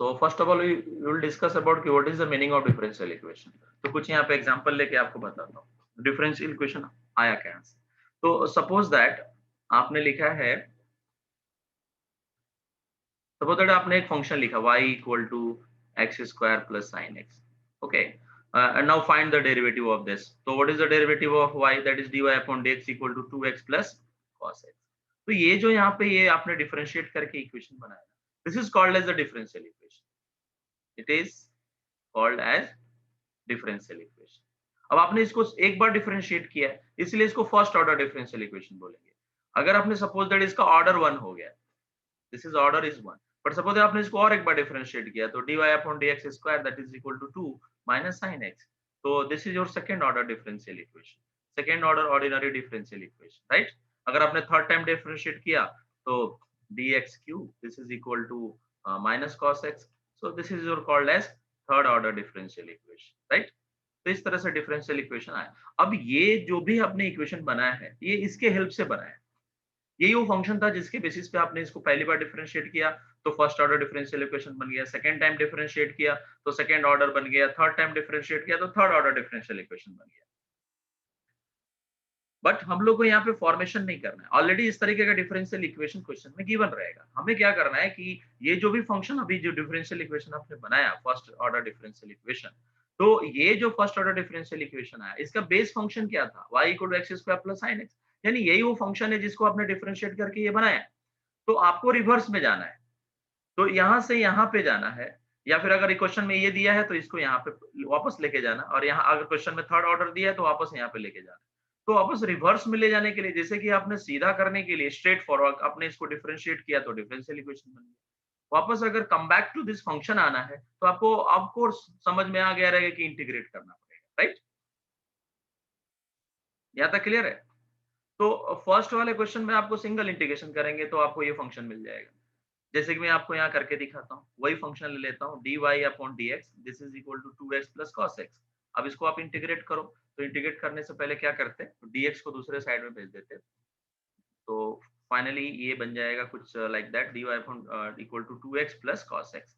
So first of all, we will discuss about कि what is the meaning of differential equation. तो कुछ यहाँ पे एग्जांपल लेके आपको बताता हूँ डिफरेंशियल इक्वेशन आया क्या से. तो सपोज दैट आपने लिखा है, सपोज दैट आपने एक फंक्शन लिखा y equal to x square plus sine x. Okay, and now find the derivative of this. So what is the derivative of y? That is dy upon dx equal to 2x plus cos x. तो ये जो यहाँ पे ये आपने differentiate करके equation बनाया, this is called as the differential equation. It is called as differential equation. अब आपने इसको एक बार डिफरेंशिएट किया है, इसलिए इसको फर्स्ट ऑर्डर डिफरेंशियल इक्वेशन बोलेंगे. अगर आपने सपोज दैट इसका ऑर्डर 1 हो गया, this is order is 1, but suppose आपने इसको और एक बार डिफरेंशिएट किया तो dy upon dx square that is equal to 2 minus sin x. तो this is your second order differential equation, second order ordinary differential equation, right. अगर आपने third time differentiate किया तो dx cube this is equal to minus cos x. So this is your called as third order differential equation, right. तो इस तरह से differential equation आया. अब ये जो भी आपने इक्वेशन बनाया है ये इसके हेल्प से बनाया है. यही वो फंक्शन था जिसके बेसिस पे आपने इसको पहली बार डिफरेंशिएट किया तो फर्स्ट ऑर्डर डिफरेंशियल इक्वेशन बन गया, सेकंड टाइम डिफरेंशिएट किया तो सेकंड ऑर्डर बन गया, थर्ड टाइम डिफरेंशिएट किया तो थर्ड ऑर्डर डिफरेंशियल इक्वेशन बन गया. बट हम लोग को यहाँ पे फॉर्मेशन नहीं करना है, ऑलरेडी इस तरीके का डिफरेंशियल इक्वेशन क्वेश्चन में गिवन रहेगा. हमें क्या करना है कि ये जो भी फंक्शन अभी जो डिफरेंशियल इक्वेशन आपने बनाया फर्स्ट ऑर्डर डिफरेंशियल इक्वेशन, तो ये जो फर्स्ट ऑर्डर डिफरेंशियल इक्वेशन आया इसका बेस फंक्शन क्या था, y equal to x square plus sine x. यानी यही वो फंक्शन है जिसको आपने डिफरेंशिएट करके ये बनाया. तो आपको रिवर्स में जाना है, तो यहाँ से यहाँ पे जाना है, या फिर अगर क्वेश्चन में ये दिया है तो इसको यहाँ पे वापस लेके जाना, और यहाँ अगर क्वेश्चन में थर्ड ऑर्डर दिया है तो वापस यहाँ पे लेके जाना. तो वापस रिवर्स में ले जाने के लिए, जैसे कि आपने सीधा करने के लिए स्ट्रेट फॉरवर्ड आपने इसको डिफरेंशिएट किया तो डिफरेंशियल इक्वेशन बन गया. वापस अगर come back to this function आना है तो आपको आपको समझ में आ गया रहेगा कि इंटीग्रेट करना पड़ेगा, राइट. यहाँ तक क्लियर है. तो फर्स्ट वाले क्वेश्चन में आपको सिंगल इंटीग्रेशन करेंगे तो आपको ये फंक्शन मिल जाएगा. जैसे कि मैं आपको यहाँ करके दिखाता हूँ, वही फंक्शन ले लेता हूँ dy upon dx this is equal to 2x plus cos x. अब इसको आप इंटीग्रेट करो, तो इंटीग्रेट करने से पहले क्या करते हैं, तो dx को दूसरे साइड में भेज देते हैं. तो फाइनली ये बन जाएगा कुछ like that dy upon equal to 2x plus cos x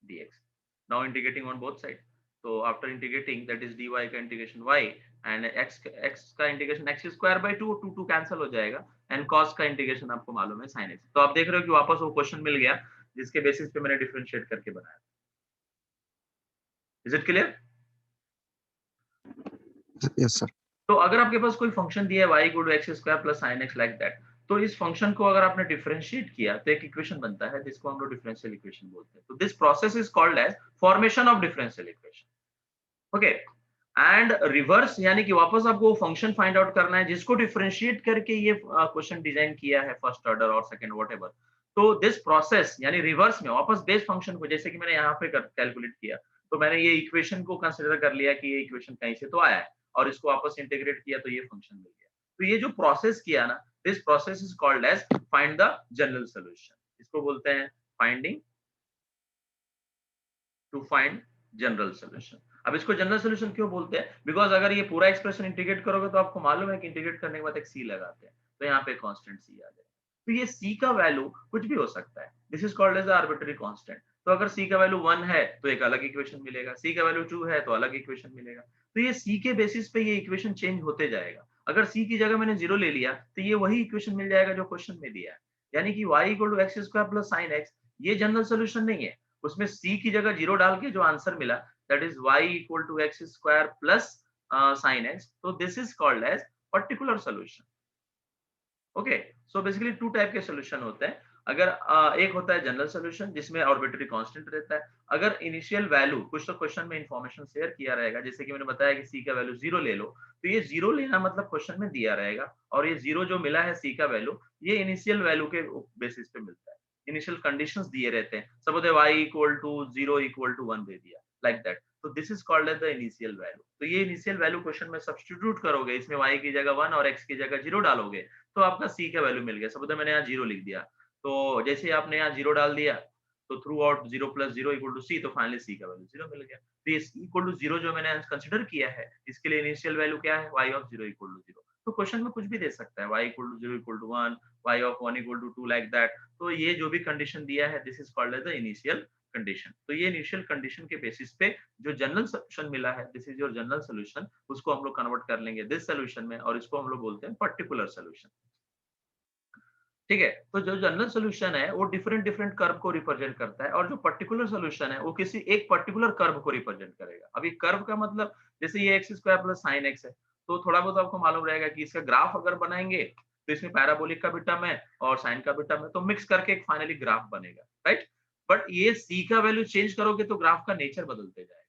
dx. Now integrating on both sides. So after integrating, that is dy का integration y and x का integration x square by 2 2 cancel हो जाएगा, and cos का integration आपको मालूम है sin x. तो आप देख रहे हो कि वापस वो क्वेश्चन मिल गया जिसके बेसिस पे मैंने डिफरेंशिएट करके बनाया. Is it clear? Yes sir. तो अगर आपके पास कोई फंक्शन दिया है y equal to x square plus sine x like that, तो इस फंक्शन को अगर आपने डिफरेंशिएट किया तो एक इक्वेशन बनता है जिसको हम लोग डिफरेंशियल इक्वेशन बोलते हैं. तो this process is called as formation of differential equation. Okay, and reverse यानी कि वापस आपको फंक्शन फाइंड आउट करना है जिसको डिफरेंशिएट करके ये क्वेश्चन डिजाइन किया है फर्स्ट ऑर्डर और सेकंड व्हाटएवर. तो दिस प्रोसेस यानी रिवर्स में वापस बेस फंक्शन को, जैसे कि मैंने यहाँ पे कैलकुलेट किया तो मैंने ये इक्वेशन को कंसीडर कर लिया कि ये इक्वेशन कहीं से तो आया है और इसको वापस इंटीग्रेट किया तो ये फंक्शन मिल गया. तो ये जो प्रोसेस किया ना, this process is called as find the general solution. इसको बोलते हैं finding to find general solution. अब इसको जनरल सोल्यूशन क्यों बोलते हैं, बिकॉज अगर ये पूरा एक्सप्रेशन इंटीग्रेट करोगे तो आपको मालूम है कि इंटीग्रेट करने के बाद एक सी लगाते हैं तो यहाँ पे कांस्टेंट सी आ जाए. तो ये सी का वैल्यू कुछ भी हो सकता है, this is called as arbitrary constant. तो अगर सी का वैल्यू 1 है तो एक अलग इक्वेशन मिलेगा, सी का वैल्यू 2 है तो अलग इक्वेशन मिलेगा. तो ये सी के बेसिस पे ये इक्वेशन चेंज होते जाएगा. अगर सी की जगह मैंने 0 ले लिया तो ये वही इक्वेशन मिल जाएगा जो क्वेश्चन में दिया है. यानी कि y equal to x square plus sine x ये जनरल सोल्यूशन नहीं है, उसमें c की जगह 0 डाल के जो आंसर मिला that is y equal to x square plus sin x. So this is called as particular solution. Okay, so basically two type के सोल्यूशन होते हैं. अगर एक होता है जनरल सोल्यूशन जिसमें आर्बिट्ररी कांस्टेंट रहता है. अगर इनिशियल वैल्यू कुछ तो क्वेश्चन में इंफॉर्मेशन शेयर किया रहेगा, जैसे कि मैंने बताया कि c का वैल्यू 0 ले लो, तो ये 0 लेना मतलब क्वेश्चन में दिया रहेगा और ये 0 जो मिला है c का वैल्यू ये इनिशियल वैल्यू के बेसिस पे मिलता है. इनिशियल कंडीशंस दिए रहते हैं, suppose y equal to 0 equal to 1 दे दिया लाइक दैट. तो this is called as the initial value. तो ये इनिशियल वैल्यू क्वेश्चन में सब्स्टिट्यूट करोगे, इसमें y की जगह 1 और x की जगह 0 डालोगे तो आपका c का वैल्यू मिल गया. सपोज मैंने यहाँ 0 लिख दिया, तो जैसे आपने यहाँ 0 डाल दिया तो throughout 0 plus 0 equal to c, तो फाइनली c का वैल्यू 0 मिल गया. तो ये इक्वल टू 0 जो मैंने कंसिडर किया है इसके लिए इनिशियल वैल्यू क्या है, y ऑफ 0 इक्वल टू 0. तो क्वेश्चन में कुछ भी दे सकता है, y equal to 0 equal to 1, y of 1 equal to 2 like that, तो ये जो भी कंडीशन दिया है this is called as the initial condition. तो ये इनिशियल कंडीशन के बेसिस पे जो जनरल सोल्यूशन मिला है, this is your general solution, उसको हम लोग कन्वर्ट कर लेंगे दिस सोल्यूशन में, और इसको हम लोग बोलते हैं पर्टिकुलर सोल्यूशन। ठीक है, तो जो जनरल सोल्यूशन है वो डिफरेंट डिफरेंट कर्व को रिप्रेजेंट करता है, और जो पर्टिकुलर सोल्यूशन है वो किसी एक पर्टिकुलर कर्व को रिप्रेजेंट करेगा। अभी कर्व का मतलब जैसे ये x square plus sine x है, तो थोड़ा बहुत आपको मालूम रहेगा कि इसका ग्राफ अगर बनाएंगे तो इसमें पैराबोलिक का भी टर्म है और साइन का भी टर्म है, तो मिक्स करके एक फाइनली ग्राफ बनेगा, राइट। बट ये सी का वैल्यू चेंज करोगे तो ग्राफ का नेचर बदलते जाएगा।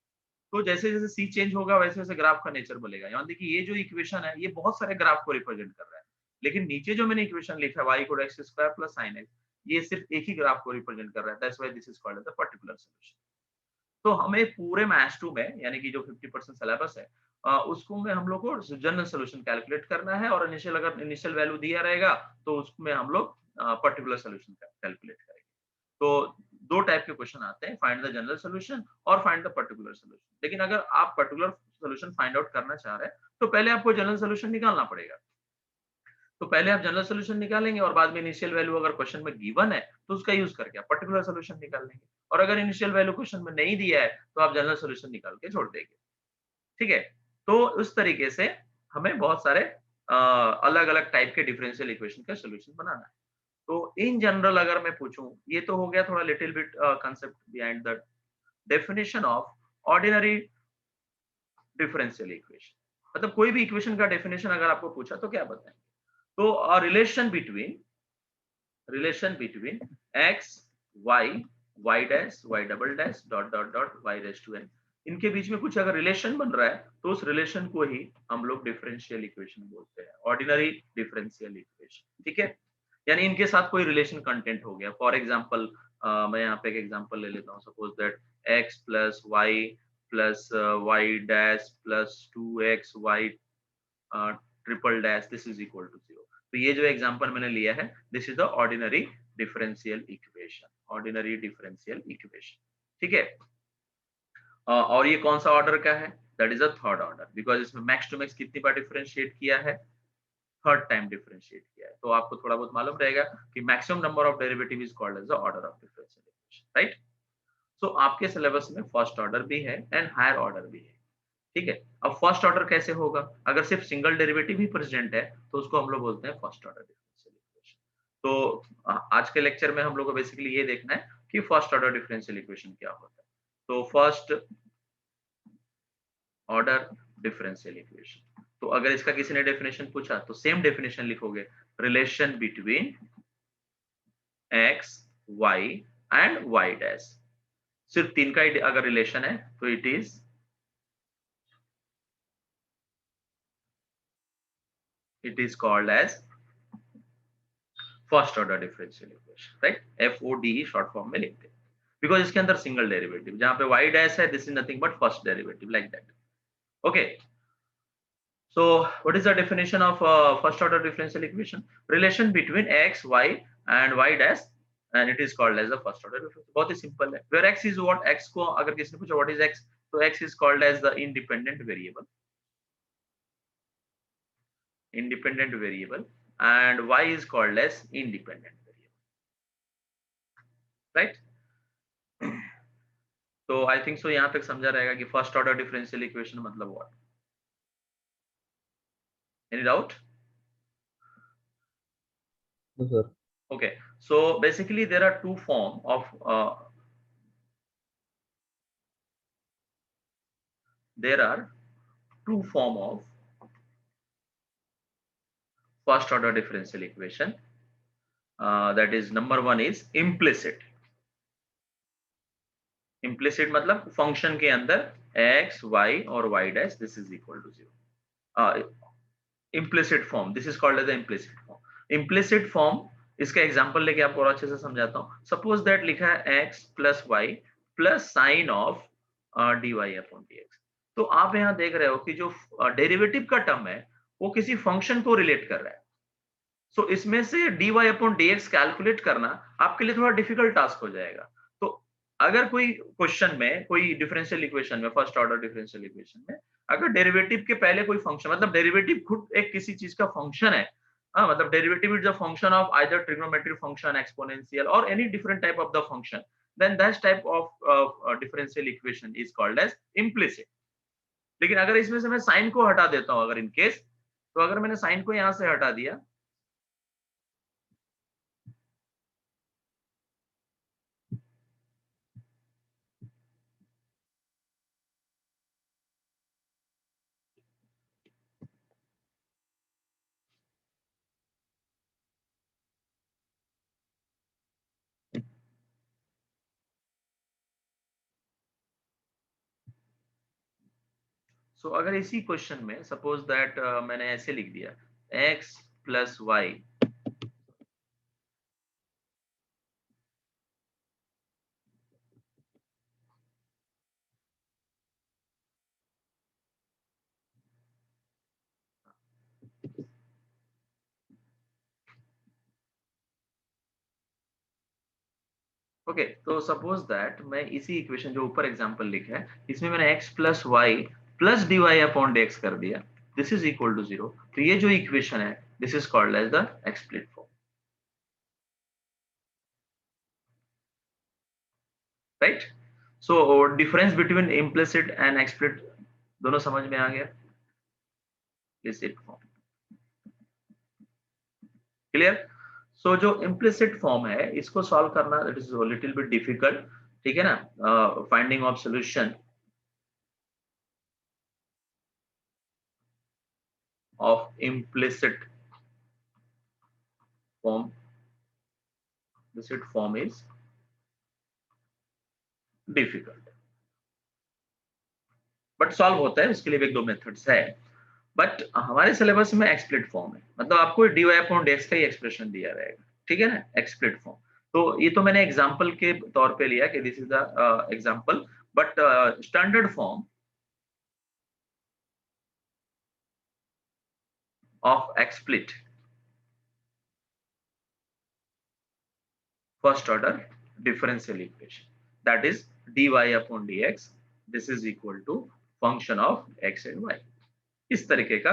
तो जैसे जैसे सी चेंज होगा वैसे वैसे ग्राफ का नेचर बोलेगा। यानी देखिए ये जो इक्वेशन है ये बहुत सारे ग्राफ को रिप्रेजेंट कर रहा है, लेकिन नीचे जो मैंने इक्वेशन लिखा है y equal x square plus sin x, ये सिर्फ एक ही ग्राफ को रिप्रेजेंट कर रहा है, that's why this is called the particular solution. तो हमें पूरे मैथ्स 2 में यानी कि जो 50% सिलेबस है उसको में हम लोग को जनरल सॉल्यूशन कैलकुलेट करना है, और इनिशियल अगर इनिशियल वैल्यू दिया रहेगा तो उसमें हम लोग पर्टिकुलर सॉल्यूशन कैलकुलेट करेंगे। तो दो टाइप के क्वेश्चन आते हैं, फाइंड द जनरल सॉल्यूशन और फाइंड द पर्टिकुलर सॉल्यूशन। लेकिन अगर आप पर्टिकुलर सॉल्यूशन फाइंड आउट करना चाह रहे हैं तो पहले आपको जनरल सॉल्यूशन निकालना पड़ेगा। तो पहले आप जनरल सॉल्यूशन निकालेंगे और बाद में इनिशियल वैल्यू अगर क्वेश्चन में गिवन है तो उसका यूज करके आप पर्टिकुलर सॉल्यूशन निकाल लेंगे, और अगर इनिशियल वैल्यू क्वेश्चन में नहीं दिया है तो आप जनरल सॉल्यूशन निकाल के छोड़ देंगे। ठीक है, तो उस तरीके से हमें बहुत सारे अलग अलग टाइप के डिफरेंशियल इक्वेशन का सोल्यूशन बनाना है। तो इन जनरल अगर मैं पूछूं, ये तो हो गया थोड़ा little bit concept behind the definition of ordinary differential equation. मतलब कोई भी इक्वेशन का डेफिनेशन अगर आपको पूछा तो क्या बताएंगे? तो relation between x y y dash y double dash dot dot dot y raise to n, इनके बीच में कुछ अगर रिलेशन बन रहा है तो उस रिलेशन को ही हम लोग डिफरेंशियल इक्वेशन बोलते हैं, ऑर्डिनरी डिफरेंशियल इक्वेशन। ठीक है, यानी इनके साथ कोई रिलेशन कंटेंट हो गया। फॉर एग्जांपल मैं यहाँ पे एक एग्जांपल ले लेता हूँ, suppose that x plus y plus y dash plus 2x y triple dash this is equal to 0। तो ये जो एग्जांपल मैंने लिया है this is the ordinary differential equation, ordinary differential equation. ठीक है, और ये कौन सा ऑर्डर का है? That is a third order, because इसमें मैक्स टू मैक्स कितनी बार डिफरेंशिएट किया है? थर्ड टाइम डिफरेंशिएट किया है। तो आपको थोड़ा बहुत मालूम रहेगा कि maximum number of derivative is called as the order of differential equation, right. So आपके सिलेबस में फर्स्ट ऑर्डर भी है एंड हायर ऑर्डर भी है। ठीक है, अब फर्स्ट ऑर्डर कैसे होगा? अगर सिर्फ सिंगल डेरिवेटिव ही प्रेजेंट है तो उसको हम लोग बोलते हैं फर्स्ट ऑर्डर डिफरेंशियल इक्वेशन। तो आज के लेक्चर में हम लोग को बेसिकली ये देखना है कि फर्स्ट ऑर्डर डिफरेंशियल इक्वेशन क्या होता है। तो फर्स्ट ऑर्डर डिफरेंशियल इक्वेशन, तो अगर इसका किसी ने डेफिनेशन पूछा तो सेम डेफिनेशन लिखोगे, relation between x y and y dash. सिर्फ तीन का ही अगर रिलेशन है तो it is called as first order differential equation, right. FODE short form में लिखते हैं, बिकॉज इसके अंदर सिंगल डेरिवेटिव, जहां पे y डैश है this is nothing but first derivative, like that. Okay, so what is the definition of first order differential equation? Relation between x y and y dash, and it is called as the first order differential। बहुत ही simple है, where x is what, x को अगर किसी ने पूछा what is x, तो x is called as the independent variable and y is called as independent variable, right। तो आई think सो यहाँ तक समझा रहेगा कि फर्स्ट ऑर्डर डिफरेंशियल इक्वेशन मतलब what. Any doubt? No, sir. Okay, so basically there are two form of first order differential equation, that is number one is implicit मतलब function के अंदर x y और y dash this is equal to 0। implicit form, this is called as the implicit form। implicit form इसका example लेके आपको और अच्छे से समझाता हूँ। सपोज दैट लिखा है x plus y plus sine of dy upon dx। तो आप यहाँ देख रहे हो कि जो डेरिवेटिव का टर्म है वो किसी फंक्शन को रिलेट कर रहा है। सो इसमें से dy अपॉन dx कैलकुलेट करना आपके लिए थोड़ा डिफिकल्ट टास्क हो जाएगा। तो अगर कोई क्वेश्चन में, कोई डिफरेंशियल इक्वेशन में, फर्स्ट ऑर्डर डिफरेंशियल इक्वेशन में अगर डेरिवेटिव के पहले कोई फंक्शन, मतलब डेरिवेटिव खुद एक किसी चीज का फंक्शन है, हाँ, मतलब derivative is the function of either trigonometric function, exponential और any different type of the function, then that type of differential equation is called as implicit. लेकिन अगर इसमें से मैं साइन को हटा देता हूं, अगर इन केस, तो अगर मैंने साइन को यहां से हटा दिया, सो अगर इसी क्वेश्चन में सपोज दैट मैंने ऐसे लिख दिया x प्लस वाई, ओके, तो सपोज दैट मैं इसी इक्वेशन जो ऊपर एग्जांपल लिखा है, इसमें मैंने x plus y plus d y upon d x कर दिया, दिस इज इक्वल टू 0। तो ये जो इक्वेशन है, this is called as the explicit form, right. So difference between implicit and explicit दोनों समझ में आ गया। Implicit form clear. सो जो इम्प्लिसिट फॉर्म है, इसको सॉल्व करना it is little bit difficult, ठीक है ना। Finding of solution of implicit form, implicit form is difficult, but solve होता है, उसके लिए भी एक दो मेथड्स है। बट हमारे सिलेबस में एक्सप्लिट फॉर्म है, मतलब आपको dy अपॉन dx का ही एक्सप्रेशन दिया रहेगा, ठीक है ना, एक्सप्लिट फॉर्म। तो ये तो मैंने एग्जांपल के तौर पे लिया कि this is the example, but standard form of explicit first order differential equation, that is dy upon dx, this is equal to function of x and y। इस तरीके का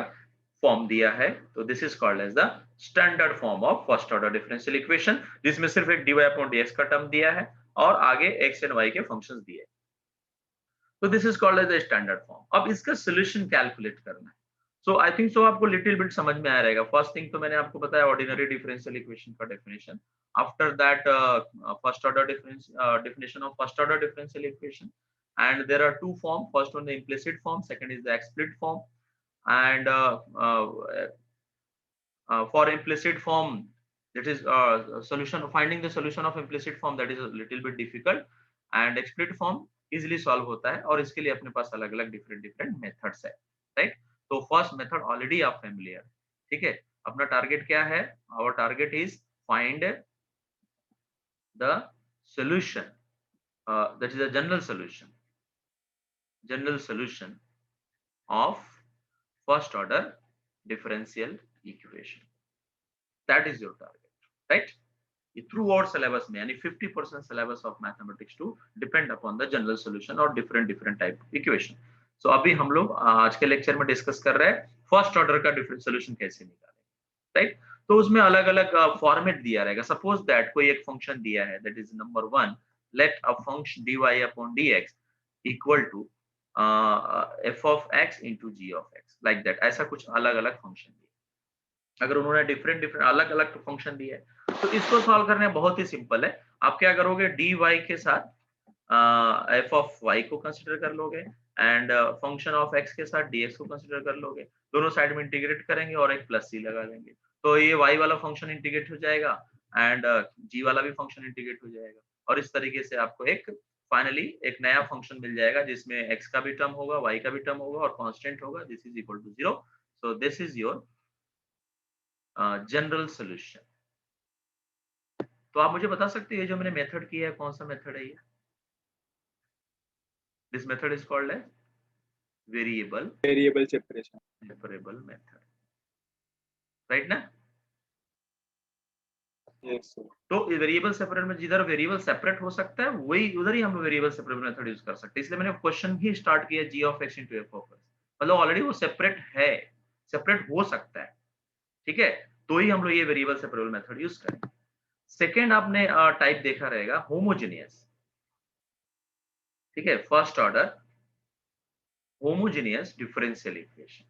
फॉर्म दिया है, तो this is called as the standard form of first order differential equation, जिसमें सिर्फ एक dy अपॉन dx का टर्म दिया है और आगे x एंड y के फंक्शंस दिए हैं। तो this is called as the standard form. अब इसका सोल्यूशन कैलकुलेट करना है। सो आई थिंक सो आपको लिटिल बिट समझ में आ रहेगा। फर्स्ट थिंग तो मैंने आपको बताया ऑर्डिनरी डिफरेंशियल इक्वेशन का definition. After that first order definition of first order differential equation, and there are two form, first one the implicit form, second is the explicit form, and for implicit form, that is solution, finding the solution of implicit form, that is a little bit difficult, and explicit form easily solve होता है, और इसके लिए अपने पास अलग अलग different methods है, राइट। तो फर्स्ट मेथड ऑलरेडी आप फेमिलियर, ठीक है। अपना टारगेट क्या है? Our target is find the solution, that is a general solution of first order differential equation, that is your target, right? Throughout syllabus में, यानी 50% syllabus of mathematics to depend upon the general solution और different different type equation. So अभी हम लोग आज के lecture में discuss कर रहे हैं फर्स्ट ऑर्डर का डिफरेंट सॉल्यूशन कैसे निकालें, राइट। तो उसमें अलग अलग फॉर्मेट दिया रहेगा। सपोज दैट कोई एक फंक्शन दिया है, that is number 1, let a function dy upon dx equal to f of x into g of x, like that. ऐसा कुछ अलग अलग फंक्शन दिया, अगर उन्होंने डिफरेंट डिफरेंट अलग अलग फंक्शन दिए, तो इसको सॉल्व करने बहुत ही सिंपल है। आप क्या करोगे, dy के साथ f ऑफ y को कंसीडर कर लोगे, एंड फंक्शन ऑफ x के साथ dx को कंसीडर कर लोगे, दोनों साइड में इंटीग्रेट करेंगे और एक प्लस सी लगा देंगे, तो ये y वाला फंक्शन इंटीग्रेट हो जाएगा एंड g वाला भी फंक्शन इंटीग्रेट हो जाएगा, और इस तरीके से आपको एक फाइनली एक नया फंक्शन मिल जाएगा जिसमें x का भी टर्म होगा, y का भी टर्म होगा और कांस्टेंट होगा, this is equal to 0। So this is your general solution. तो आप मुझे बता सकते हैं जो मैंने मेथड किया है, कौन सा मेथड है ये? This method is called as variable separable method, right ना? Yes, sir. तो वेरिएबल सेपरेट में जिधर वेरिएबल सेपरेट हो सकता है वही उधर ही हम वेरिएबल सेपरेबल मेथड यूज कर सकते हैं। इसलिए मैंने क्वेश्चन ही स्टार्ट किया g of x into f of x, मतलब ऑलरेडी वो सेपरेट है, सेपरेट हो सकता है, ठीक है। तो ही हम लोग ये वेरिएबल सेपरेबल मेथड यूज करेंगे। सेकेंड आपने टाइप देखा रहेगा होमोजेनियस, ठीक है, first order homogeneous differential equation.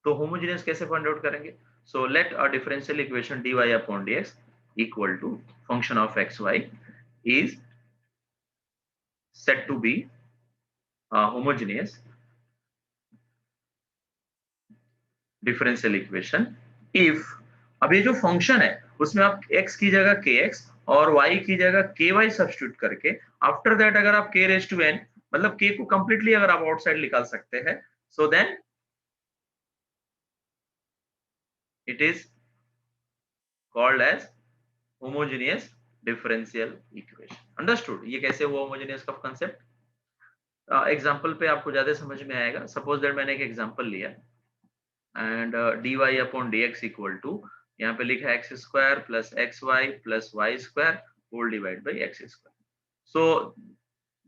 तो होमोजेनियस कैसे फाइंड आउट करेंगे? So let a differential equation dy upon dx equal to function of x y is set to be homogeneous differential equation if, अब ये जो function है उसमें आप x की जगह kx और y की जगह ky सब्स्टिट्यूट करके आफ्टर दैट अगर आप k रेज टू n मतलब k को कंप्लीटली अगर आप आउटसाइड निकाल सकते हैं, so then it is called as homogeneous differential equation. Understood? ये कैसे हुआ होमोजेनियस का कंसेप्ट? एग्जांपल पे आपको ज्यादा समझ में आएगा। सपोज दैट मैंने एक एग्जांपल लिया and dy upon dx equal to, यहाँ पे लिखा है x square plus x y plus y square whole divide by x square. So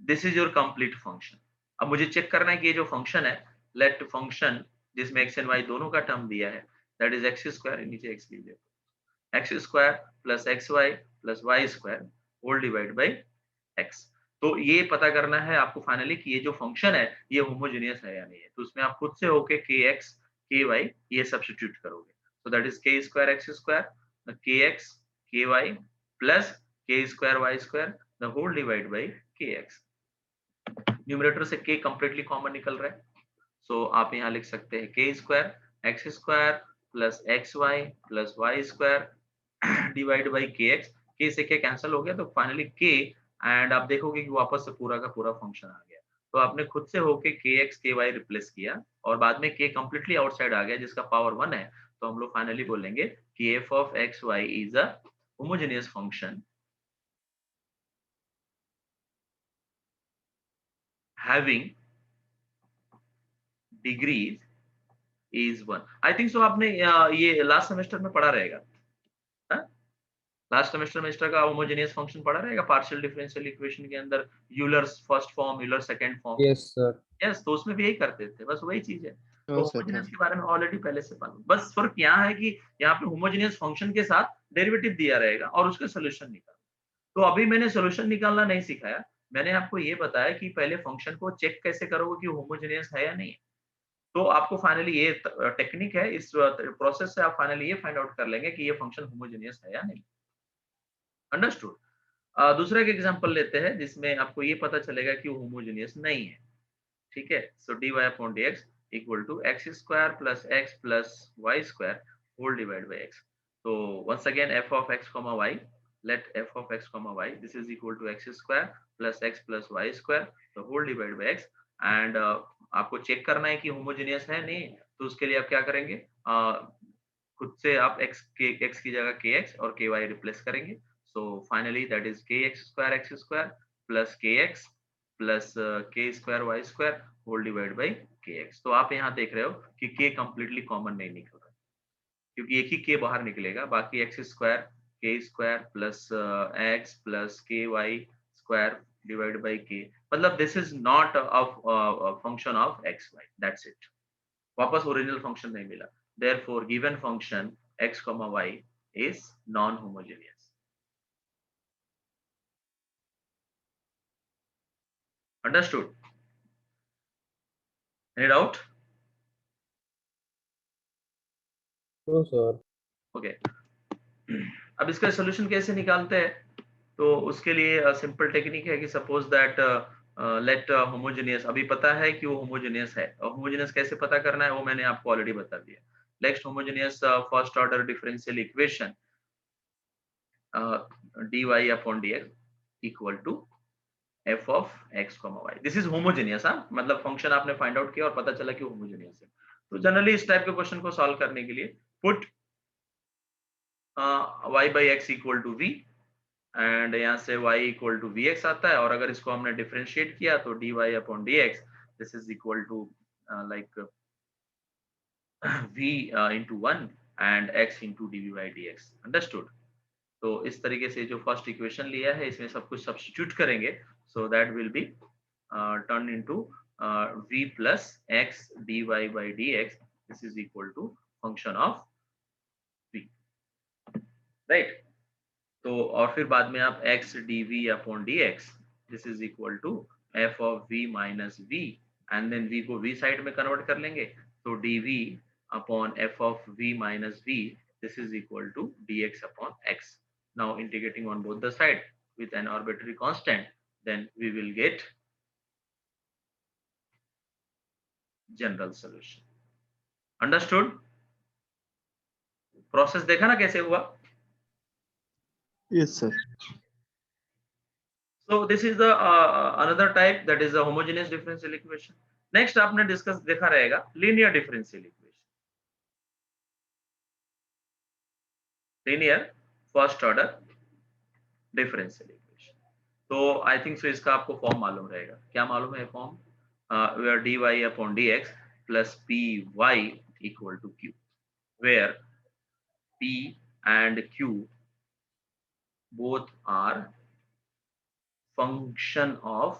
this is your complete function. अब मुझे चेक करना है कि ये जो फंक्शन है, लेट फंक्शन जिसमें एक्स एंड वाई दोनों का टर्म दिया है, दैट इज एक्स स्क्वायर, नीचे एक्स लिख देते, x square plus x y plus y square whole divide by x. तो ये पता करना है आपको फाइनली कि ये जो फंक्शन है ये होमोजेनियस है या नहीं है। तो उसमें आप खुद से होके के एक्स के वाई ये सब्स्टिट्यूट करोगे। So that is k square x square k x k y plus k square y square the whole divide by k x. Numerator से के कंप्लीटली कॉमन निकल रहा है, सो आप यहाँ लिख सकते हैं k square x square plus x y plus y square divide by k x. K से के कैंसिल हो गया तो फाइनली के, एंड आप देखोगे कि वापस से पूरा का पूरा फंक्शन आ गया। तो आपने खुद से होके के एक्स के वाई रिप्लेस किया और बाद में के कंप्लीटली आउटसाइड आ गया जिसका पावर 1 है। तो हम लोग फाइनली बोलेंगे कि f of x y is a homogeneous function having degrees is 1। I think so आपने ये लास्ट सेमेस्टर में पढ़ा रहेगा। लास्ट सेमेस्टर में इसका होमोजेनियस फंक्शन पढ़ा रहेगा पार्शियल डिफरेंशियल इक्वेशन के अंदर, Euler's first form, Euler second form. Yes sir. Yes, तो उसमें भी यही करते थे, बस वही चीज है। तो हाँ सर, हाँ। होमोजेनियस के बारे में ऑलरेडी पहले से मालूम, बस फर्क यहाँ है कि यहाँ पे होमोजेनियस फंक्शन के साथ डेरिवेटिव दिया रहेगा और उसका सोल्यूशन निकाल। तो अभी मैंने सोल्यूशन निकालना नहीं सिखाया, मैंने आपको ये बताया कि पहले फंक्शन को चेक कैसे करोगे कि होमोजेनियस है या नहीं है। तो आपको फाइनली ये टेक्निक है, इस प्रोसेस से आप फाइनली ये फाइंड आउट कर लेंगे कि ये फंक्शन होमोजेनियस है या नहीं। अंडरस्टूड? दूसरा एक एग्जांपल लेते हैं जिसमें आपको ये पता चलेगा कि वो होमोजेनियस नहीं है। ठीक है, so dy upon dx equal to x square plus y square whole divide by x. तो once again f of x comma y, let f of x comma y this is equal to x square plus y square तो whole divide by x. And आपको check करना है कि homogeneous है नहीं, तो उसके लिए आप क्या करेंगे, खुद से आप x की जगह kx और ky रिप्लेस करेंगे। So finally that is x square plus kx plus k square y square whole divide by kx। तो आप यहाँ देख रहे हो कि k कंप्लीटली कॉमन नहीं निकल रहा क्योंकि एक ही k बाहर निकलेगा, बाकी x square k square plus x plus k y square divide by k, मतलब this is not a function of x y, that's it. वापस ओरिजिनल फंक्शन नहीं मिला। Therefore, given function x, y is non-homogeneous. Understood? Any doubt? No sir. Okay. अब इसका solution कैसे निकालते हैं? तो उसके लिए सिंपल टेक्निक है कि सपोज दैट लेट होमोजेनियस, अभी पता है कि वो होमोजेनियस है, और होमोजेनियस कैसे पता करना है वो मैंने आपको ऑलरेडी बता दिया। Next homogeneous first order differential equation dy upon dx equal to f of x comma y, this is homogeneous. हाँ, मतलब फंक्शन आपने फाइंड आउट किया और पता चला कि होमोजेनियस है। तो जनरली इस टाइप के क्वेश्चन को सॉल्व करने के लिए put y by x equal to v, and यहाँ से y equal to v x आता है, और अगर इसको हमने डिफरेंशिएट किया तो dy upon d x this is equal to like v into one and x into d v by d x. Understood? तो इस तरीके से जो फर्स्ट इक्वेशन लिया है इसमें सब कुछ सब्स्टिट्यूट करेंगे, so that will be turn into v plus x dy by dx. This is equal to function of v, right? तो और फिर बाद में आप x dv upon dx, this is equal to f of v minus v, and then v को v side में convert कर लेंगे, तो dv upon f of v minus v, this is equal to dx upon x. Now integrating on both the side with an arbitrary constant, then we will get general solution. Understood? Process देखा ना कैसे हुआ? Yes, sir. So this is the another type, that is a homogeneous differential equation. Next आपने discuss देखा रहेगा linear differential equation. Linear first order differential equation. तो आई think सो इसका आपको फॉर्म मालूम रहेगा. क्या मालूम है form? Where dy upon dx plus py equal to q, where p and q both are function of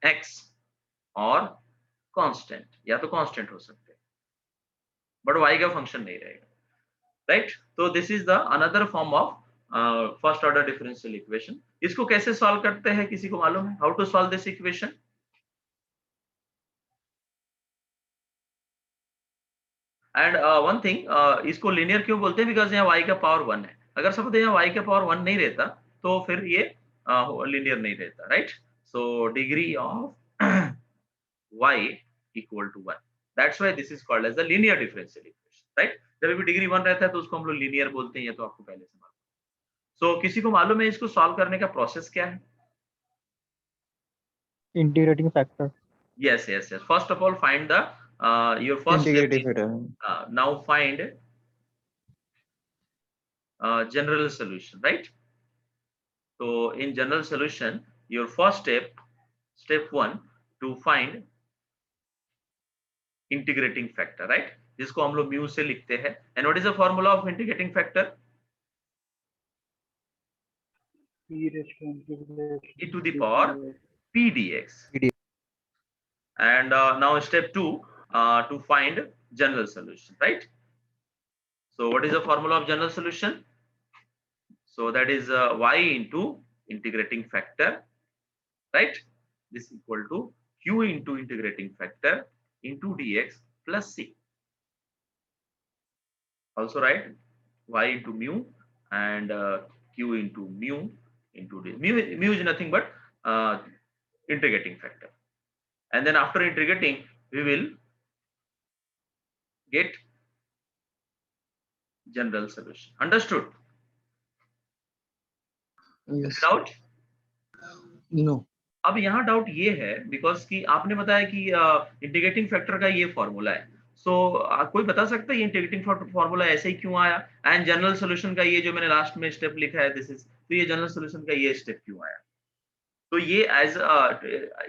x और कांस्टेंट, या तो कांस्टेंट हो सकते हैं बट y का फंक्शन नहीं रहेगा, राइट? तो this is the another form of first order differential equation. इसको कैसे सॉल्व करते हैं, किसी को मालूम है? How to solve this equation? And one thing, इसको लीनियर क्यों बोलते हैं? बिकॉज यहाँ y का पावर 1 है. अगर सपोज यहाँ y का पावर 1 नहीं रहता तो फिर ये लीनियर नहीं रहता, right? So degree of y equal to 1. That's why this is called as the linear differential equation, right? जब भी डिग्री 1 रहता है तो उसको हम लोग लीनियर बोलते हैं, ये तो आपको पहले से मालूम है. सो किसी को मालूम है इसको सॉल्व करने का प्रोसेस क्या है? Integrating factor. Yes, yes, yes. First of all, find the your first Integrating step is, factor. now find general solution, right? So in general solution, your first step 1, to find integrating factor, right? जिसको हम लोग mu से लिखते हैं. And what is the formula of integrating factor? e to the power p dx. And now step 2, to find general solution, right? So what is the formula of general solution? So that is y into integrating factor, right? This is equal to q into integrating factor into dx plus c. Also write y into mu and q into mu into d. Mu is nothing but integrating factor. And then after integrating, we will get general solution. Understood? Yes. Doubt? No. अब यहाँ doubt ये है because कि आपने बताया कि integrating factor का ये फॉर्मूला है. सो कोई बता सकता है ये इंटीग्रेटिंग फॉर्मूला ऐसे ही क्यों आया? एंड जनरल सॉल्यूशन का ये जो मैंने लास्ट में स्टेप लिखा है, दिस इज, तो ये जनरल सॉल्यूशन का ये स्टेप क्यों आया? तो ये एज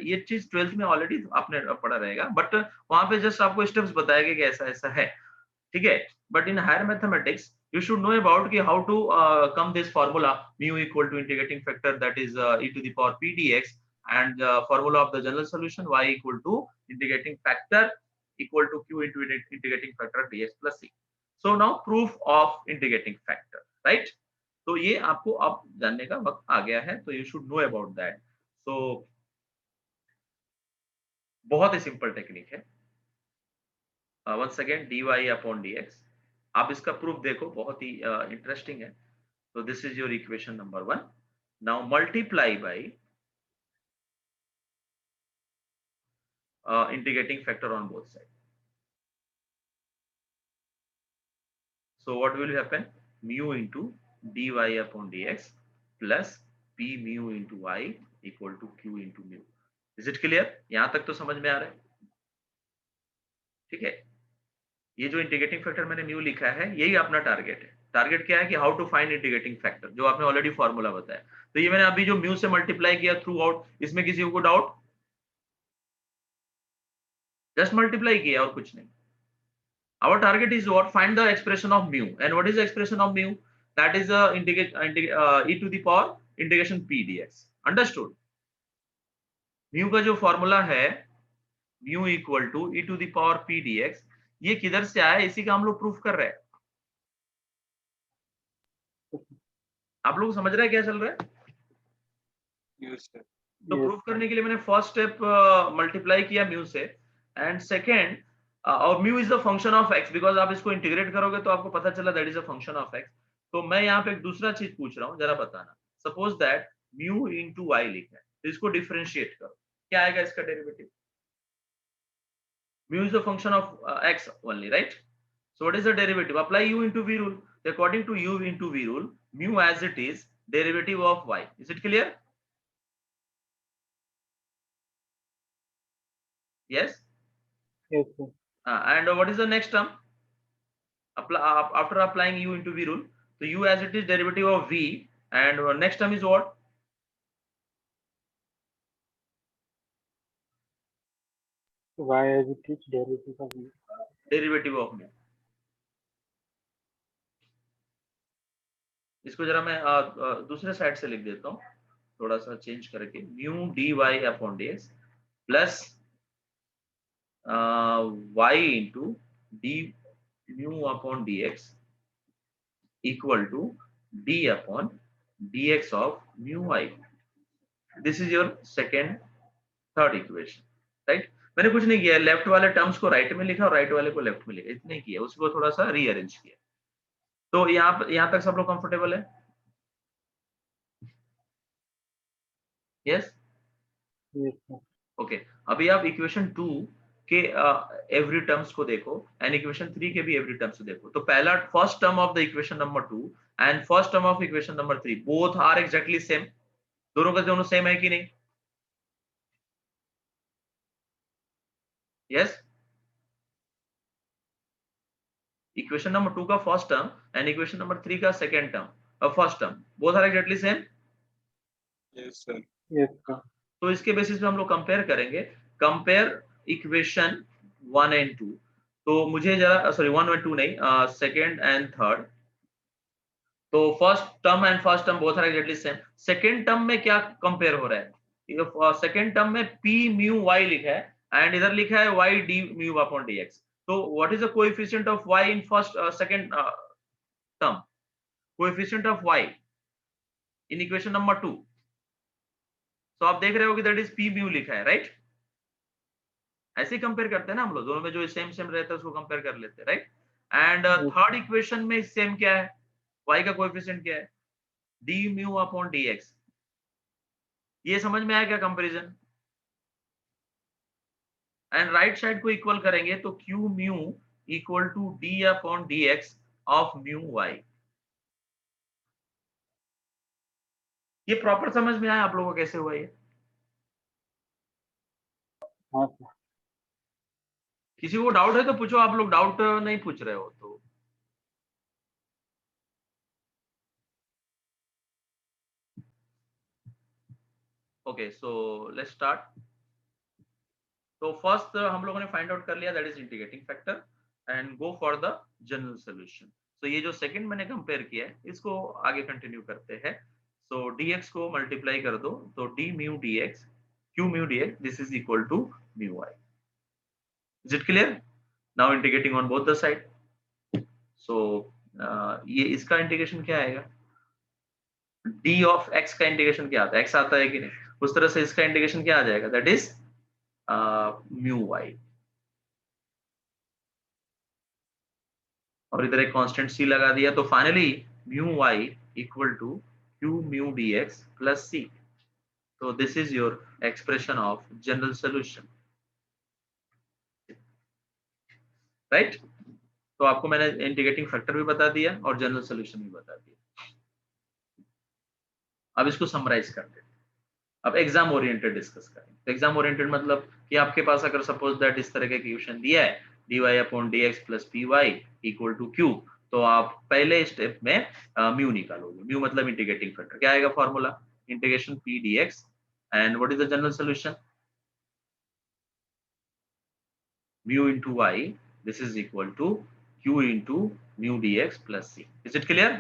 ये चीज 12th में ऑलरेडी आपने पढ़ा रहेगा, बट वहां पे जस्ट आपको स्टेप्स बताया गया कि ऐसा ऐसा है, ठीक है? But in higher mathematics you should know about ki how to come this formula mu equal to integrating factor, that is e to the power p dx, and formula of the general solution y equal to integrating factor equal to q into integrating factor dx plus c. So now proof of integrating factor, right? तो ये आपको अब जानने का वक्त आ गया है, तो you should know about that. So बहुत ही सिंपल टेक्निक है. once again dy upon dx, आप इसका प्रूफ देखो, बहुत ही इंटरेस्टिंग है. तो this is your equation number 1. Now multiply by integrating factor on both sides. So what will happen? Mu into dy upon dx plus p mu into y equal to q into mu. Is it clear? यहां तक तो समझ में आ रहा है, ठीक है? ये जो इंटीग्रेटिंग फैक्टर मैंने म्यू लिखा है, यही अपना टारगेट है. टारगेट क्या है कि how to find integrating factor, जो आपने ऑलरेडी फॉर्मूला बताया. तो ये मैंने अभी जो म्यू से मल्टीप्लाई किया थ्रू आउट, इसमें किसी को डाउट? जस्ट मल्टीप्लाई किया और कुछ नहीं. Our target is what? Find the expression of mu. And what is the expression of mu? That is e to the power integration p dx. Understood? Mu का जो formula है mu equal to e to the power p dx, ये किधर से आया, इसी का हम लोग प्रूफ कर रहे हैं। आप लोग समझ रहे हैं क्या चल रहा है? Yes, sir. तो प्रूफ करने के लिए मैंने फर्स्ट स्टेप मल्टीप्लाई किया म्यू से, एंड सेकेंड और mu is the function of x, because आप इसको इंटीग्रेट करोगे तो आपको पता चला that is a function of x. तो मैं यहाँ पे एक दूसरा चीज पूछ रहा हूँ, जरा बताना। Suppose that mu into y लिखा है, तो इसको डिफरेंशिएट करो, क्या आएगा इसका derivative? Mu is the function of x only, right? So what is the derivative? Apply u into v rule. According to u into v rule, mu as it is derivative of y. Is it clear? Yes. Yes, sir. And what is the next term? After applying u into v rule, so u as it is derivative of v, and next term is what? Y as it is derivative of mu. Derivative of mu. इसको जरा मैं दूसरे side से लिख देता हूँ, थोड़ा सा चेंज करके। Mu d y upon d x plus y into d mu upon dx equal to d upon dx of mu y. This is your second third equation, right? मैंने कुछ नहीं किया, लेफ्ट वाले टर्म्स को right में लिखा और right वाले को लेफ्ट में लिखा, इतना ही किया, उसको थोड़ा सा रीअरेंज किया। तो यहाँ तक सब लोग कंफर्टेबल है? Yes, Yes, sir. ओके। अभी आप इक्वेशन 2 के एवरी टर्म्स को देखो एंड इक्वेशन 3 के भी एवरी टर्म्स को देखो। तो पहला first term of the equation number 2 and first term of equation number 3 both are exactly same. दोनों का दोनों सेम है कि नहीं? यस। इक्वेशन नंबर 2 का first term and equation number 3 का second term, first term, both are exactly same. Yes, sir. Yes, sir. तो इसके बेसिस पे हम लोग कंपेयर करेंगे। Compare equation 1 and 2। तो मुझे जरा सॉरी 1 और 2 नहीं, सेकंड एंड थर्ड। तो first term and first term both are exactly same. Second term में क्या कंपेयर हो रहा है? सेकंड टर्म में p म्यू y लिखा है एंड इधर लिखा है y d mu upon dx। तो what is the coefficient of y in first second term? Coefficient of y in equation number 2। तो आप देख रहे हो कि दैट इज p म्यू लिखा है, राइट? ऐसे ही कंपेयर करते हैं ना हम लोग, दोनों में जो सेम सेम रहता है उसको कंपेयर कर लेते हैं, राइट? एंड थर्ड इक्वेशन में सेम क्या है? y का कोएफिशिएंट क्या है? d mu upon dx। ये समझ में आया क्या कंपैरिजन? एंड राइट साइड को इक्वल करेंगे तो q mu equal to d upon dx of mu y। ये प्रॉपर समझ में आया आप लोगों को कैसे हुआ ये? हाँ, sir. किसी को डाउट है तो पूछो, आप लोग डाउट नहीं पूछ रहे हो तो। Okay, so let's start. तो फर्स्ट हम लोगों ने फाइंड आउट कर लिया that is integrating factor and go for the general solution. तो ये जो सेकंड मैंने कंपेयर किया है इसको आगे कंटिन्यू करते हैं। सो dx को मल्टीप्लाई कर दो तो d mu dx q mu dx this is equal to mu y। Is it clear? Now integrating on both the side. So ये इसका इंटीग्रेशन क्या आएगा? d ऑफ x का इंटीग्रेशन क्या आता है? x आता है कि नहीं? उस तरह से इसका इंटीग्रेशन क्या आ जाएगा? That is mu y। और इधर एक कांस्टेंट c लगा दिया तो finally mu y equal to q mu dx plus c। तो this is your expression of general solution, right? तो आपको मैंने इंटीग्रेटिंग फैक्टर भी बता दिया और जनरल सॉल्यूशन भी बता दिया। अब इसको समराइज करते हैं, अब एग्जाम ओरिएंटेड डिस्कस करेंगे। एग्जाम ओरिएंटेड मतलब कि आपके पास अगर सपोज दैट इस तरह का इक्वेशन दिया है dy upon dx plus py equal to q, तो आप पहले स्टेप में म्यू निकालोगे। म्यू मतलब इंटीग्रेटिंग फैक्टर, क्या आएगा formula? Integration p dx and what is the general solution? Mu into y, this is equal to q into mu dx plus c। Is it clear?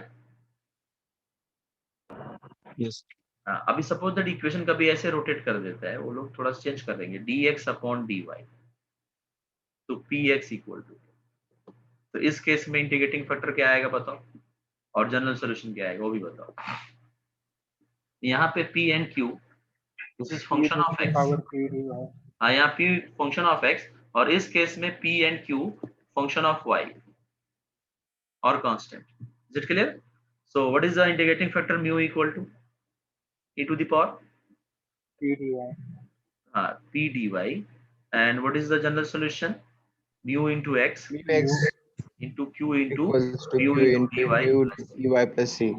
Yes. अभी suppose that equation कभी ऐसे rotate कर देता है, वो लोग थोड़ा change कर देंगे, dx अपॉन dy, तो px इक्वल टू, तो इस केस में इंटीग्रेटिंग फैक्टर क्या आएगा बताओ, और जनरल सोल्यूशन क्या आएगा वो भी बताओ। यहाँ पे p and q, this is function of x, power p d y. हाँ यहाँ p फंक्शन ऑफ x, और इस केस में p and q function of y और constant. Is it clear? So what is the integrating factor mu equal to e to the power p d y. p dy, and what is the general solution? Mu into x mu x into q into equals to mu q into into dy mu plus c. dy plus c.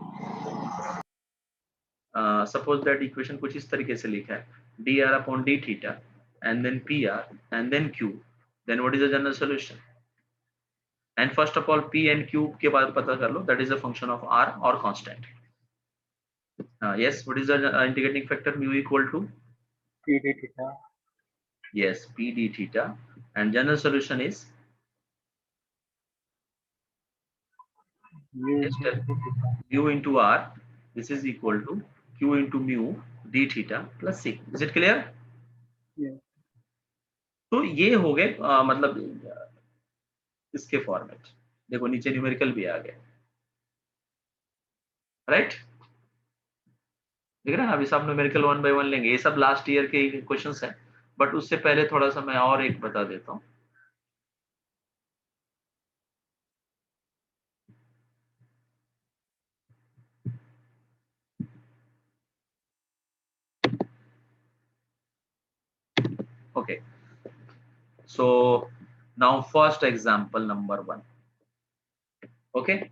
Suppose that equation कुछ इस तरीके से लिखा है, dr upon d theta and then pr and then q, then what is the general solution? And first of all p and q के बाद पता कर लो, that is a function of r or constant. Yes, what is the integrating factor mu equal to? P d theta. Yes, p d theta, and general solution is you yes, equal to theta. mu into r, this is equal to q into mu d theta plus c. Is it clear? Yes. तो ये हो गए मतलब इसके format, देखो नीचे numerical भी आ गए, राइट? देख रहे हैं, अभी सब न्यूमेरिकल 1 बाय 1 लेंगे, ये सब लास्ट ईयर के क्वेश्चंस हैं, बट उससे पहले थोड़ा सा मैं और एक बता देता हूँ। Okay, so now first example number 1. Okay,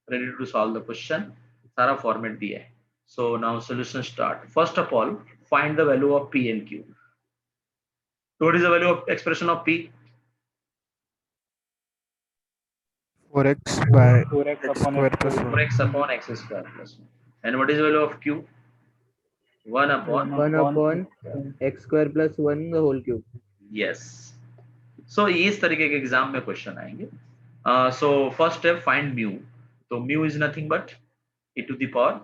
ready to solve the question, सारा फॉर्मेट दिया है। So now solution start. First of all, find the value of p and q. So what is the value of expression of p? 4x by 4x x upon square x plus 1. 4x upon x square plus 1. And what is the value of q? 1 upon 1 upon x square plus 1 the whole cube. yes. So इस तरीके के exam में question आएंगे। So first step, find mu. तो mu is nothing but e to the power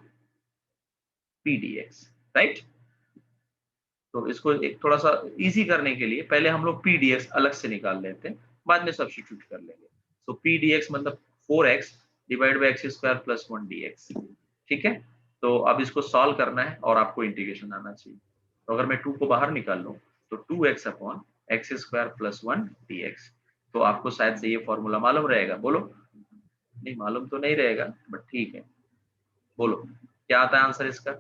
p dx, right? तो इसको एक थोड़ा सा इजी करने के लिए पहले हम लोग p dx अलग से निकाल लेते हैं, बाद में सब्स्टिट्यूट कर लेंगे। So p dx मतलब 4x divide by x square plus 1 dx, ठीक है? तो अब इसको सॉल्व करना है और आपको इंटीग्रेशन आना चाहिए। तो अगर मैं 2 को बाहर निकाल लूं तो 2x upon x square plus 1 dx, तो आपको शायद से ये फॉर्मूला मालूम रहेगा, बोलो। नहीं मालूम तो नहीं रहेगा, बट ठीक है, बोलो क्या आता है आंसर इसका?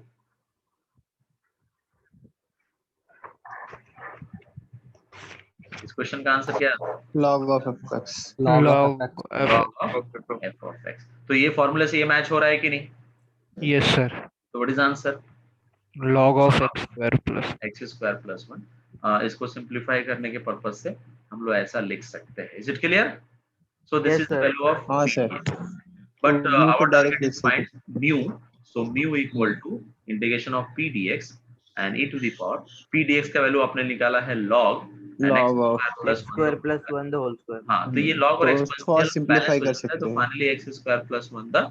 इस क्वेश्चन का आंसर क्या है? Log of fx. Log log of f of x। तो ये फॉर्मूले से ये मैच हो रहा है कि नहीं? yes sir, तो what is answer? log of x square plus x square plus 1। इसको सिंप्लीफाई करने के पर्पज से हम लोग ऐसा लिख सकते हैं। Is it clear? So this Yes, is the sir. Value of हाँ sir. but mu को our direct target is लिख find mu, so mu equal to integration of p dx and e to the power p dx का value आपने निकाला है log Log of x square plus 1 the whole square. हाँ, तो ये log और तो उसको और exponential simplify balance हो कर जाता है, सकते तो हैं। finally x square plus 1 the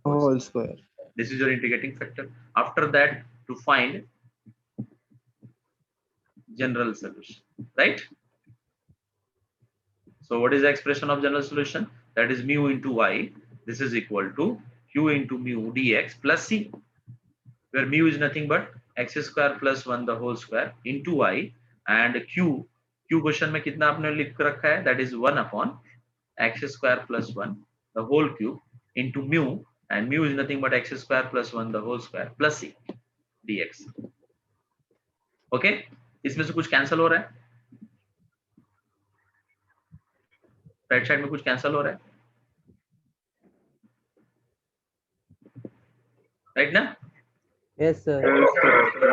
whole square. this is your integrating factor. After that, to find general solution, right? So what is the expression of general solution? That is mu into y. This is equal to q into mu dx plus c, where mu is nothing but x square plus 1 the whole square into y, and q question में कितना आपने लिख रखा है? That is 1 upon x square plus 1 the whole cube into mu, and mu is nothing but x square plus 1 the whole square plus c dx. Okay, इसमें से कुछ cancel हो रहा है, राइट साइड में कुछ कैंसिल हो रहा है, राइट ना? Yes, sir.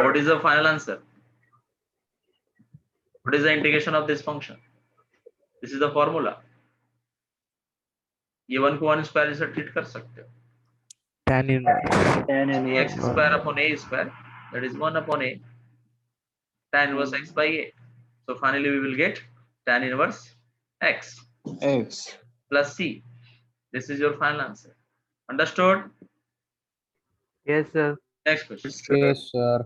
What is the final answer? What is the integration of this function? This is the formula. ये 1 को 1 स्क्वायर से ट्रीट कर सकते हो, tan inverse tan x inverse square upon a square, that is 1 upon a tan inverse x by a. So finally we will get tan inverse x X. plus c. This is your final answer. Understood? Yes, sir. Next question. Yes, sir. Yes, sir.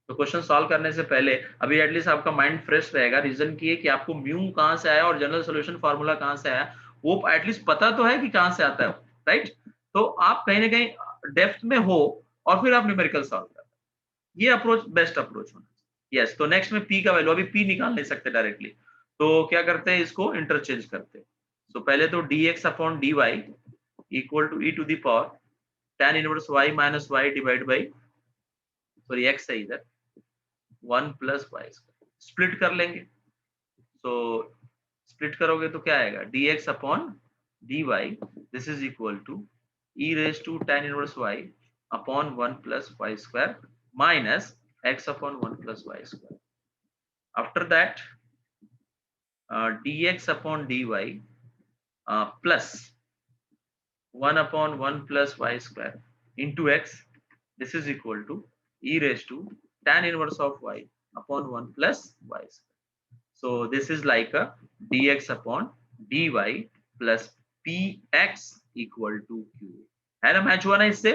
तो question solve करने से पहले अभी at least आपका mind fresh रहेगा, reason की है कि आपको म्यू कहाँ से आया और जनरल सॉल्यूशन फार्मूला कहाँ से आया, वो एटलीस्ट पता तो है कि कहाँ से आता है, राइट। तो आप कहीं ना कहीं डेप्थ में हो और फिर आप न्यूमेरिकल सॉल्व करते हैं, ये अप्रोच बेस्ट अप्रोच होना चाहिए। यस, तो नेक्स्ट में पी का वैल्यू, अभी पी निकाल नहीं सकते डायरेक्टली, तो क्या करते हैं, इसको इंटरचेंज करते हैं। तो पहले तो dx upon dy equal to e to the power tan inverse y minus y divide by, sorry x है इधर, 1 प्लस y स्प्लिट कर लेंगे। तो स्प्लिट करोगे तो क्या आएगा, dx upon dy this is equal to e raise to tan inverse y upon 1 plus y square minus x upon 1 plus y square. After that dx upon dy plus 1 upon 1 plus y square into x, this is equal to e raised to tan inverse of y upon 1 plus y square. So this is like a dx upon dy plus px equal to q. है ना, match हुआ ना इससे?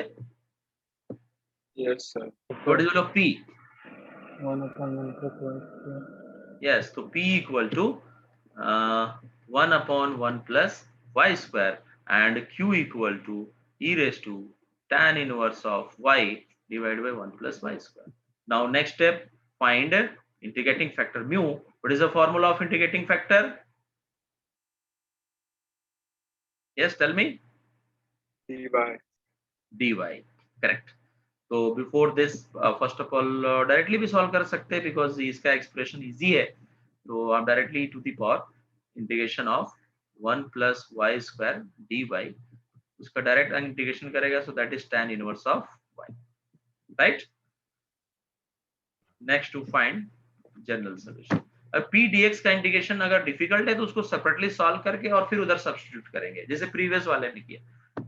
Yes, sir. What is the p? 1 upon 1 plus 1 square. Yes, so p equal to 1 upon 1 plus y square and q equal to e raised to tan inverse of y divided by 1 plus y square. Now next step, find integrating factor mu. What is the formula of integrating factor? Yes, tell me. dy. dy, correct. तो before this first of all directly भी solve कर सकते हैं because इसका expression easy है। तो आप directly to the power integration of 1 plus y square d y, उसका डायरेक्ट इंटीग्रेशन करेगा, so that is tan inverse of y, right. Next to find general solution. अब p dx का integration अगर difficult है तो उसको सेपरेटली सॉल्व करके और फिर उधर सब्स्टिट्यूट करेंगे, जैसे प्रीवियस वाले में किया।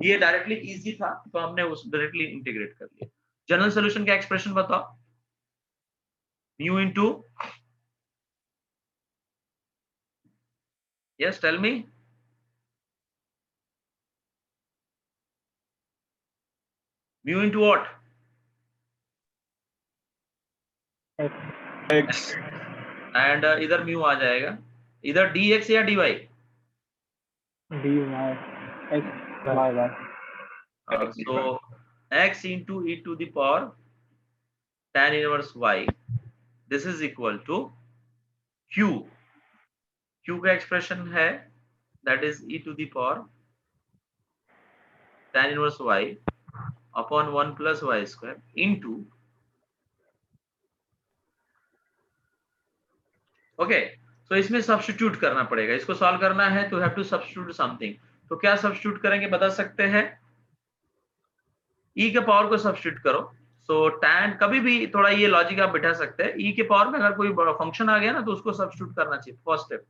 ये डायरेक्टली इजी था तो हमने उस डायरेक्टली इंटीग्रेट कर लिया। जनरल सॉल्यूशन का एक्सप्रेशन बताओ, mu into, yes tell me, mu into what? X. And इधर म्यू आ जाएगा, इधर dx या dy? dy x y y. So x into e to the power tan inverse y, this is equal to q. q का expression है that is e to the power tan inverse y upon 1 plus y square into, okay. तो इसमें substitute करना पड़ेगा, इसको solve करना है तो हैव टू सब्स्टिट्यूट समथिंग। तो क्या सब्स्टिट्यूट करेंगे बता सकते हैं? e के पावर को सब्स्टिट्यूट करो। सो tan, कभी भी थोड़ा ये लॉजिक आप बिठा सकते हैं, e के पावर में अगर कोई फंक्शन आ गया ना तो उसको सब्स्टिट्यूट करना चाहिए फर्स्ट स्टेप,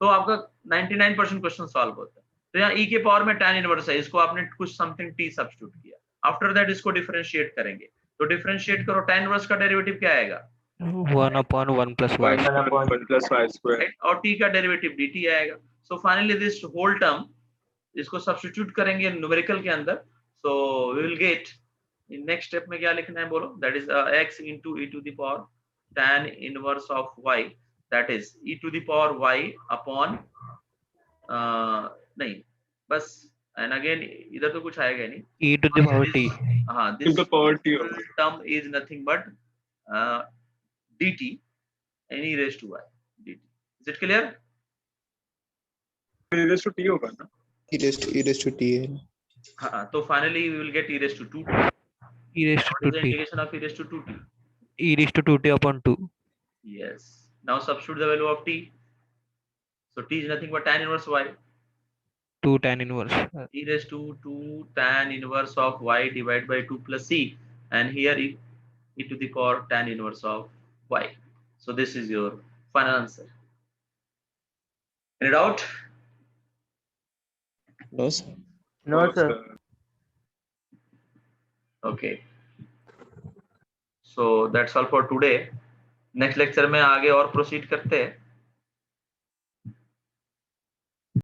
तो आपका 99% क्वेश्चन सॉल्व होता है। तो यहाँ e के पावर में tan इनवर्स है, इसको आपने कुछ समथिंग t सब्स्टिट्यूट किया। आफ्टर दैट इसको डिफरेंशिएट करेंगे, तो डिफरेंशिएट करो, tan इनवर्स का डेरिवेटिव क्या आएगा? 1 upon 1 plus y. 1 upon 1 plus y square. राइट, और t का डेरिवेटिव dt आएगा। So finally this whole term, इसको सब्स्टिट्यूट करेंगे न्यूमेरिकल के अंदर, so we will get, in next step में क्या लिखना है बोलो, that is x into e to the power tan inverse of y, that is e to the power y upon नहीं बस, एंड अगेन इधर तो कुछ आएगा नहीं, E to the power t. हाँ, To this the power t of term is nothing but dt and e raised to y dt. Is it clear? e raised to t होगा ना? e raised to t है। हाँ, तो finally we will get e raised to 2t. E raised What to is the 2t. integration of e raised to 2t? E raised to 2t upon 2. Yes. Now substitute the value of t. So t is nothing but tan inverse y. 2 tan inverse. E raised to 2 tan inverse of y divided by 2 plus c, and here e to the power tan inverse of y. So this is your final answer. Any doubt? No sir. No, sir. Okay. So that's all for today. Next lecture में आगे और proceed करते हैं।